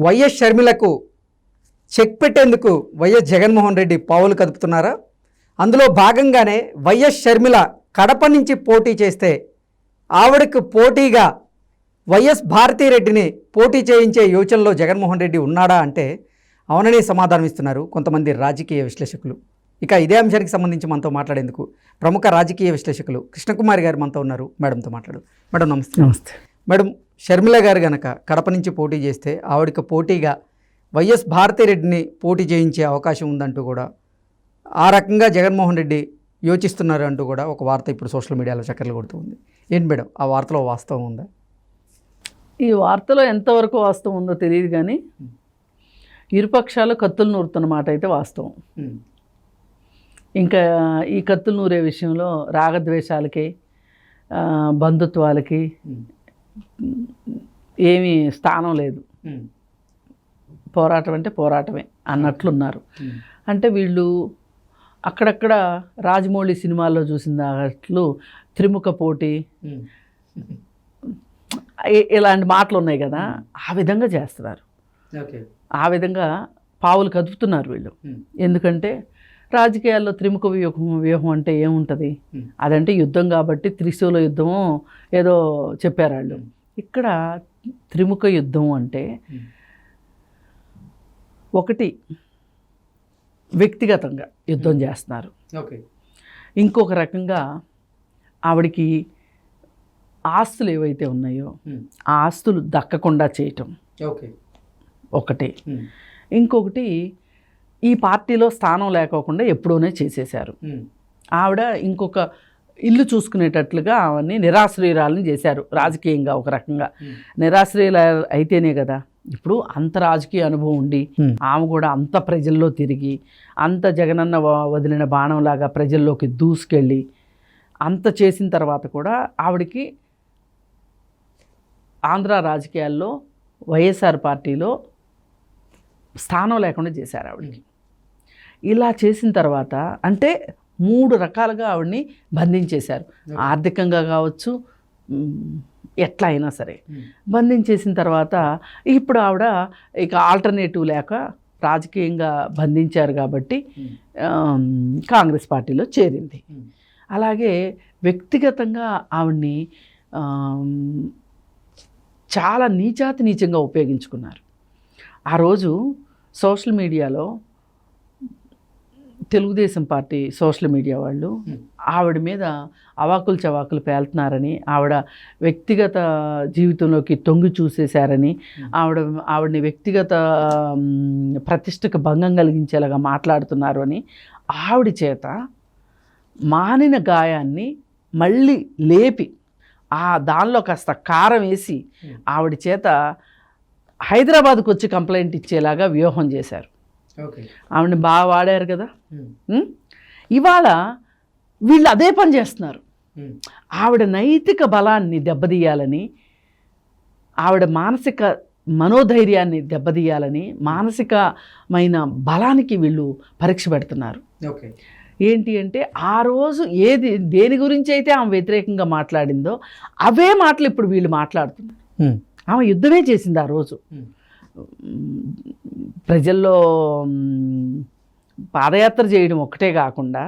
YS షర్మిలకు check పెట్టేందుకు YS Jaganmohan Reddy పావులు కదుపుతున్నారా? అందులో భాగంగానే వైఎస్ షర్మిల కడప నుంచి పోటీ చేస్తే ఆవిడకు పోటీగా వైఎస్ భారతీరెడ్డిని పోటీ చేయించే యోచనలో జగన్మోహన్ రెడ్డి ఉన్నాడా అంటే అవుననే సమాధానం ఇస్తున్నారు కొంతమంది రాజకీయ విశ్లేషకులు. ఇక ఇదే అంశానికి సంబంధించి మనతో మాట్లాడేందుకు ప్రముఖ రాజకీయ విశ్లేషకులు కృష్ణకుమారి గారు మనతో ఉన్నారు. మేడంతో మాట్లాడు. మేడం నమస్తే. నమస్తే మేడం, షర్మిల గారు గనక కడప నుంచి పోటీ చేస్తే ఆవిడకి పోటీగా వైఎస్ భారతీరెడ్డిని పోటీ చేయించే అవకాశం ఉందంటూ కూడా ఆ రకంగా జగన్మోహన్ రెడ్డి యోచిస్తున్నారు అంటూ కూడా ఒక వార్త ఇప్పుడు సోషల్ మీడియాలో చక్కర్లు కొడుతుంది. ఏంటి మేడం, ఆ వార్తలో వాస్తవం ఉందా? ఈ వార్తలో ఎంతవరకు వాస్తవం ఉందో తెలియదు, కానీ ఇరుపక్షాలు కత్తులు నూరుతున్న మాట అయితే వాస్తవం. ఇంకా ఈ కత్తులు నూరే విషయంలో రాగద్వేషాలకి బంధుత్వాలకి ఏమీ స్థానం లేదు. పోరాటం అంటే పోరాటమే అన్నట్లున్నారు. అంటే వీళ్ళు అక్కడక్కడ రాజమౌళి సినిమాల్లో చూసినట్లు త్రిముఖ పోటీ ఇలాంటి మాటలు ఉన్నాయి కదా, ఆ విధంగా చేస్తున్నారు. ఆ విధంగా పావులు కదుపుతున్నారు వీళ్ళు. ఎందుకంటే రాజకీయాల్లో త్రిముఖ వ్యూహం అంటే ఏముంటుంది? అదంటే యుద్ధం కాబట్టి త్రిశూల యుద్ధము ఏదో చెప్పారు వాళ్ళు. ఇక్కడ త్రిముఖ యుద్ధం అంటే ఒకటి వ్యక్తిగతంగా యుద్ధం చేస్తున్నారు, ఇంకొక రకంగా ఆవిడికి ఆస్తులు ఏవైతే ఉన్నాయో ఆ ఆస్తులు దక్కకుండా చేయటం ఒకటి. ఇంకొకటి ఈ పార్టీలో స్థానం లేకోకుండా ఎప్పుడూనే చేసేశారు. ఆవిడ ఇంకొక ఇల్లు చూసుకునేటట్లుగా ఆవిడని నిరాశ్రయురాలని చేశారు రాజకీయంగా. ఒక రకంగా నిరాశ్రయులు అయితేనే కదా ఇప్పుడు అంత రాజకీయ అనుభవం ఉండి ఆమె కూడా అంత ప్రజల్లో తిరిగి అంత జగనన్న వదిలిన బాణంలాగా ప్రజల్లోకి దూసుకెళ్ళి అంత చేసిన తర్వాత కూడా ఆవిడకి ఆంధ్ర రాజకీయాల్లో వైఎస్ఆర్ పార్టీలో స్థానం లేకుండా చేశారు ఆవిడకి. ఇలా చేసిన తర్వాత అంటే 3 రకాలుగా ఆవిడని బంధించేశారు. ఆర్థికంగా కావచ్చు, ఎట్లా అయినా సరే బంధించేసిన తర్వాత ఇప్పుడు ఆవిడ ఇక ఆల్టర్నేటివ్ లేక రాజకీయంగా బంధించారు కాబట్టి కాంగ్రెస్ పార్టీలో చేరింది. అలాగే వ్యక్తిగతంగా ఆవిడ్ని చాలా నీచంగా ఉపయోగించుకున్నారు. ఆ రోజు సోషల్ మీడియాలో తెలుగుదేశం పార్టీ సోషల్ మీడియా వాళ్ళు ఆవిడ మీద అవాకులు చవాకులు పేలుతున్నారని, ఆవిడ వ్యక్తిగత జీవితంలోకి తొంగి చూసేశారని, ఆవిడని వ్యక్తిగత ప్రతిష్టకు భంగం కలిగించేలాగా మాట్లాడుతున్నారు అని ఆవిడ చేత మానిన గాయాన్ని మళ్ళీ లేపి దానిలో కాస్త కారం వేసి ఆవిడ చేత హైదరాబాద్కు వచ్చి కంప్లైంట్ ఇచ్చేలాగా వ్యూహం చేశారు. ఆవిడని బాగా వాడారు కదా. ఇవాళ వీళ్ళు అదే పని చేస్తున్నారు. ఆవిడ నైతిక బలాన్ని దెబ్బతీయాలని, ఆవిడ మానసిక మనోధైర్యాన్ని దెబ్బతీయాలని, మానసికమైన బలానికి వీళ్ళు పరీక్ష పెడుతున్నారు. ఏంటి అంటే ఆ రోజు దేని గురించి అయితే ఆమె వ్యతిరేకంగా మాట్లాడిందో అవే మాటలు ఇప్పుడు వీళ్ళు మాట్లాడుతున్నారు. ఆమె యుద్ధమే చేసింది ఆ రోజు. ప్రజల్లో పాదయాత్ర చేయడం ఒక్కటే కాకుండా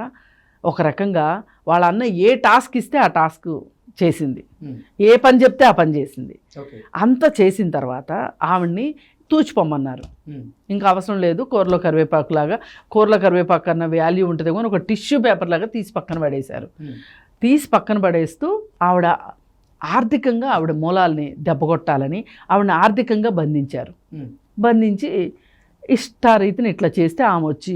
ఒక రకంగా వాళ్ళ అన్న ఏ టాస్క్ ఇస్తే ఆ టాస్క్ చేసింది, ఏ పని చెప్తే ఆ పని చేసింది. అంత చేసిన తర్వాత ఆవిడ్ని తూచిపోమన్నారు. ఇంకా అవసరం లేదు, కూరలో కరివేపాకు అన్న వాల్యూ ఉంటుంది కానీ ఒక టిష్యూ పేపర్ లాగా తీసి పక్కన పడేశారు. తీసి పక్కన పడేస్తూ ఆవిడ ఆర్థికంగా ఆవిడ మూలాల్ని దెబ్బకొట్టాలని ఆవిడని ఆర్థికంగా బంధించారు. బంధించి ఇష్టారీతిని ఇట్లా చేస్తే ఆమె వచ్చి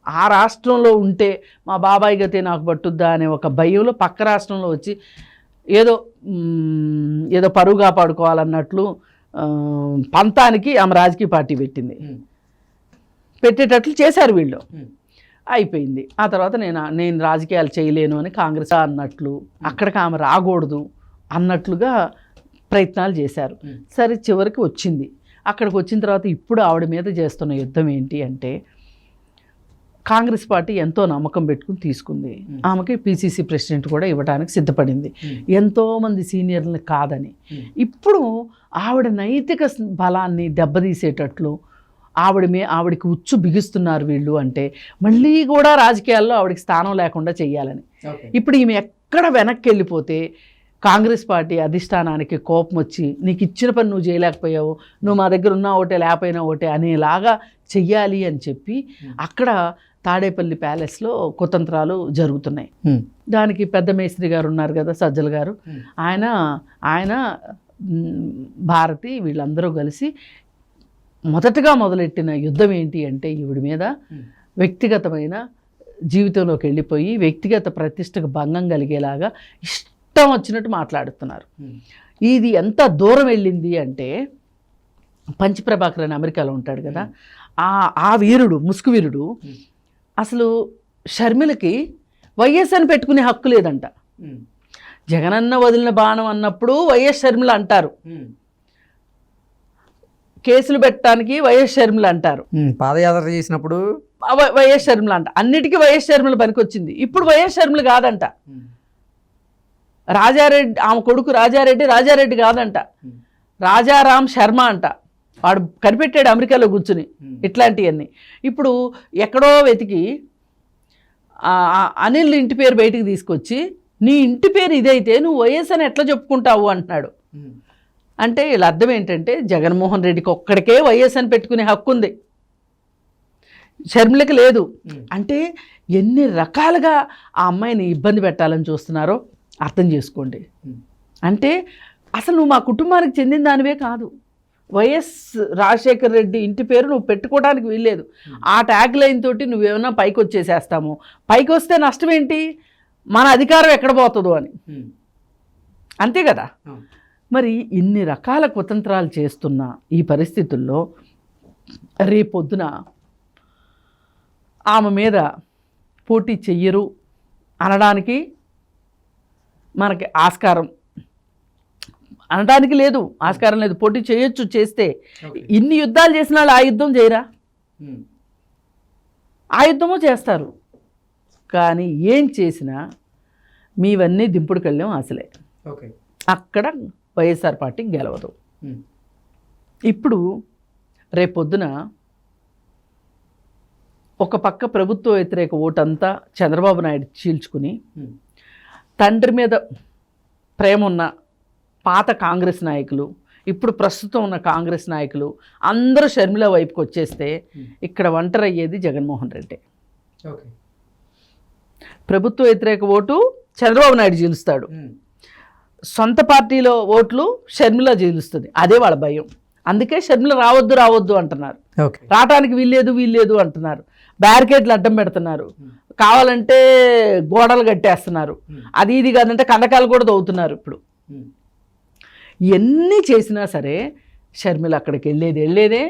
ఆ రాష్ట్రంలో ఉంటే మా బాబాయ్ గతే నాకు పట్టుద్దా అనే ఒక భయంలో పక్క రాష్ట్రంలో వచ్చి ఏదో పరువు కాపాడుకోవాలన్నట్లు పంతానికి ఆమె రాజకీయ పార్టీ పెట్టేటట్లు చేశారు వీళ్ళు. అయిపోయింది. ఆ తర్వాత నేను రాజకీయాలు చేయలేను అని కాంగ్రెస్ అన్నట్లు, అక్కడికి ఆమె రాకూడదు అన్నట్లుగా ప్రయత్నాలు చేశారు. సరే చివరికి వచ్చింది. అక్కడికి వచ్చిన తర్వాత ఇప్పుడు ఆవిడ మీద చేస్తున్న యుద్ధం ఏంటి అంటే కాంగ్రెస్ పార్టీ ఎంతో నమ్మకం పెట్టుకుని తీసుకుంది. ఆమెకి పిసిసి ప్రెసిడెంట్ కూడా ఇవ్వడానికి సిద్ధపడింది, ఎంతోమంది సీనియర్లని కాదని. ఇప్పుడు ఆవిడ నైతిక బలాన్ని దెబ్బతీసేటట్లు ఆవిడికి ఉచ్చు బిగిస్తున్నారు వీళ్ళు. అంటే మళ్ళీ కూడా రాజకీయాల్లో ఆవిడకి స్థానం లేకుండా చెయ్యాలని. ఇప్పుడు ఈమె ఎక్కడ వెనక్కి వెళ్ళిపోతే కాంగ్రెస్ పార్టీ అధిష్టానానికి కోపం వచ్చి నీకు ఇచ్చిన పని నువ్వు చేయలేకపోయావు, నువ్వు మా దగ్గర ఉన్నా ఒకటే లేకపోయినా ఒకటే అనేలాగా చెయ్యాలి అని చెప్పి అక్కడ తాడేపల్లి ప్యాలెస్లో కుతంత్రాలు జరుగుతున్నాయి. దానికి పెద్ద మేస్త్రి గారు ఉన్నారు కదా, సజ్జల గారు, ఆయన భారతి వీళ్ళందరూ కలిసి మొదటగా మొదలెట్టిన యుద్ధం ఏంటి అంటే ఈవిడి మీద వ్యక్తిగతమైన జీవితంలోకి వెళ్ళిపోయి వ్యక్తిగత ప్రతిష్టకు భంగం కలిగేలాగా ఇష్టం వచ్చినట్టు మాట్లాడుతున్నారు. ఇది ఎంత దూరం వెళ్ళింది అంటే పంచ్ ప్రభాకర్ అని అమెరికాలో ఉంటాడు కదా, ఆ వీరుడు, ముసుగు వీరుడు, అసలు షర్మిలకి వైఎస్ అని పెట్టుకునే హక్కు లేదంట. జగనన్న వదిలిన బాణం అన్నప్పుడు వైఎస్ షర్మిల అంటారు, కేసులు పెట్టడానికి వైఎస్ షర్మిల అంటారు, పాదయాత్ర చేసినప్పుడు వైఎస్ షర్మిల అంట, అన్నిటికీ వైఎస్ షర్మిల పనికొచ్చింది. ఇప్పుడు వైఎస్ షర్మిల కాదంట, రాజారెడ్డి, ఆమె కొడుకు రాజారెడ్డి కాదంట, రాజారాం శర్మ అంట. వాడు కనిపెట్టాడు అమెరికాలో కూర్చుని ఇట్లాంటివన్నీ. ఇప్పుడు ఎక్కడో వెతికి అనిల్ ఇంటి పేరు బయటికి తీసుకొచ్చి నీ ఇంటి పేరు ఇదైతే నువ్వు వైఎస్ అని ఎట్లా చెప్పుకుంటావు అంటున్నాడు. అంటే వీళ్ళ అర్థం ఏంటంటే జగన్మోహన్ రెడ్డికి ఒక్కడికే వైఎస్ అని పెట్టుకునే హక్కు ఉంది, షర్మిలకి లేదు. అంటే ఎన్ని రకాలుగా ఆ అమ్మాయిని ఇబ్బంది పెట్టాలని చూస్తున్నారో అర్థం చేసుకోండి. అంటే అసలు నువ్వు మా కుటుంబానికి చెందిన దానివే కాదు, వైఎస్ రాజశేఖర్ రెడ్డి ఇంటి పేరు నువ్వు పెట్టుకోవడానికి వీల్లేదు. ఆ ట్యాగ్ లైన్ తోటి నువ్వేమన్నా పైకి వచ్చేసేస్తాము, పైకి వస్తే నష్టం ఏంటి, మన అధికారం ఎక్కడ పోతుందో అని, అంతే కదా. మరి ఇన్ని రకాల కుతంత్రాలు చేస్తున్న ఈ పరిస్థితుల్లో రేపొద్దున ఆమె మీద పోటీ చెయ్యరు అనడానికి మనకి అనడానికి లేదు, ఆస్కారం లేదు. పోటీ చేయొచ్చు, చేస్తే ఇన్ని యుద్ధాలు చేసిన వాళ్ళు ఆ యుద్ధం చేయరా, ఆ యుద్ధమో చేస్తారు. కానీ ఏం చేసినా మీవన్నీ దింపుడు కళ్ళెం ఆశలే, అక్కడ వైఎస్ఆర్ పార్టీ గెలవదు. ఇప్పుడు రేపొద్దున ఒక పక్క ప్రభుత్వ వ్యతిరేక ఓటంతా చంద్రబాబు నాయుడు చీల్చుకుని తండ్రి మీద ప్రేమ ఉన్న పాత కాంగ్రెస్ నాయకులు, ఇప్పుడు ప్రస్తుతం ఉన్న కాంగ్రెస్ నాయకులు అందరూ షర్మిల వైపుకి వచ్చేస్తే ఇక్కడ ఒంటరి అయ్యేది జగన్మోహన్ రెడ్డి. ప్రభుత్వ వ్యతిరేక ఓటు చంద్రబాబు నాయుడు చీలుస్తాడు, సొంత పార్టీలో ఓట్లు షర్మిల చీలుస్తుంది, అదే వాళ్ళ భయం. అందుకే షర్మిల రావద్దు అంటున్నారు, రావటానికి వీల్లేదు అంటున్నారు, బ్యారికేడ్లు అడ్డం పెడుతున్నారు, కావాలంటే గోడలు కట్టేస్తున్నారు, అది ఇది కాదంటే కందకాలు కూడా తవ్వుతున్నారు. ఇప్పుడు ఎన్ని చేసినా సరే షర్మిల అక్కడికి వెళ్ళేదే,